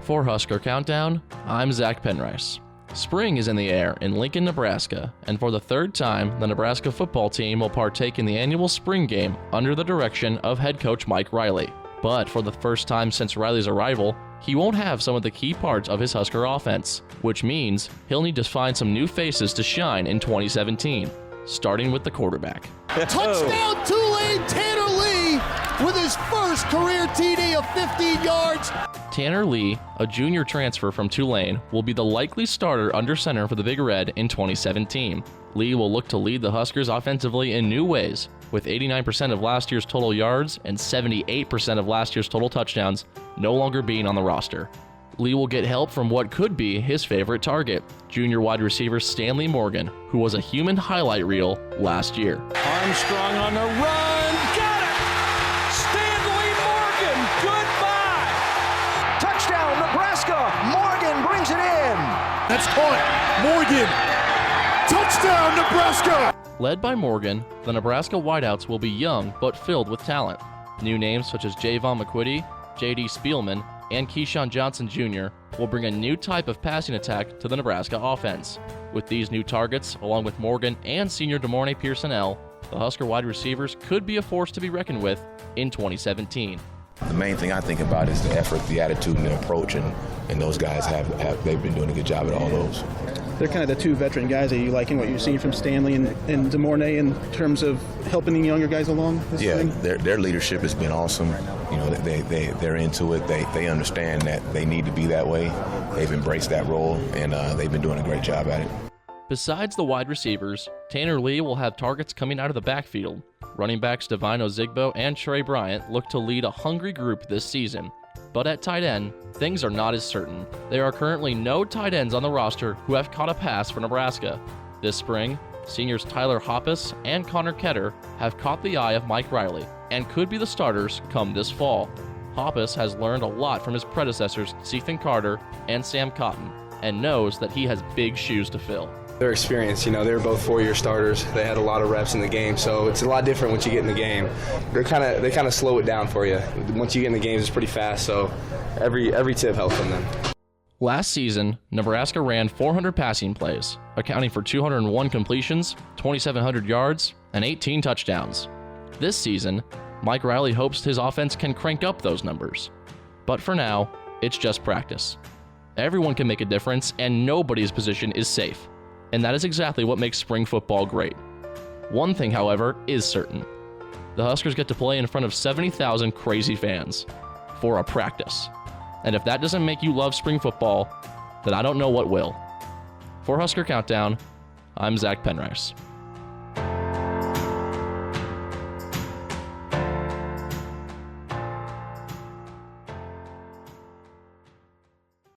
For Husker Countdown, I'm Zach Penrice. Spring is in the air in Lincoln, Nebraska, and for the third time, the Nebraska football team will partake in the annual spring game under the direction of head coach Mike Riley. But for the first time since Riley's arrival, he won't have some of the key parts of his Husker offense, which means he'll need to find some new faces to shine in 2017, starting with the quarterback. Touchdown Tulane, Tanner Lee with his first career TD of 15 yards. Tanner Lee, a junior transfer from Tulane, will be the likely starter under center for the Big Red in 2017. Lee will look to lead the Huskers offensively in new ways, with 89% of last year's total yards and 78% of last year's total touchdowns no longer being on the roster. Lee will get help from what could be his favorite target, junior wide receiver Stanley Morgan, who was a human highlight reel last year. Armstrong on the run, got it! Stanley Morgan, goodbye! Touchdown, Nebraska! Morgan brings it in! That's caught, Morgan! Touchdown, Nebraska! Led by Morgan, the Nebraska wideouts will be young but filled with talent. New names such as Javon McQuitty, J.D. Spielman, and Keyshawn Johnson Jr. will bring a new type of passing attack to the Nebraska offense. With these new targets, along with Morgan and senior DeMornay Pearson-L, the Husker wide receivers could be a force to be reckoned with in 2017. The main thing I think about is the effort, the attitude, and the approach, and those guys they've been doing a good job at all those. They're kind of the two veteran guys. Are you liking what you've seen from Stanley and DeMornay in terms of helping the younger guys along? Yeah, their leadership has been awesome. You know, they're into it. They understand that they need to be that way. They've embraced that role, and they've been doing a great job at it. Besides the wide receivers, Tanner Lee will have targets coming out of the backfield. Running backs Devine Ozigbo and Trey Bryant look to lead a hungry group this season. But at tight end, things are not as certain. There are currently no tight ends on the roster who have caught a pass for Nebraska. This spring, seniors Tyler Hoppus and Connor Ketter have caught the eye of Mike Riley and could be the starters come this fall. Hoppus has learned a lot from his predecessors Cethan Carter and Sam Cotton and knows that he has big shoes to fill. Their experience, they were both four-year starters. They had a lot of reps in the game, so it's a lot different once you get in the game. They kind of slow it down for you. Once you get in the games, it's pretty fast, so every tip helps from them. Last season, Nebraska ran 400 passing plays, accounting for 201 completions, 2,700 yards, and 18 touchdowns. This season, Mike Riley hopes his offense can crank up those numbers. But for now, it's just practice. Everyone can make a difference, and nobody's position is safe. And that is exactly what makes spring football great. One thing, however, is certain. The Huskers get to play in front of 70,000 crazy fans for a practice. And if that doesn't make you love spring football, then I don't know what will. For Husker Countdown, I'm Zach Penrice.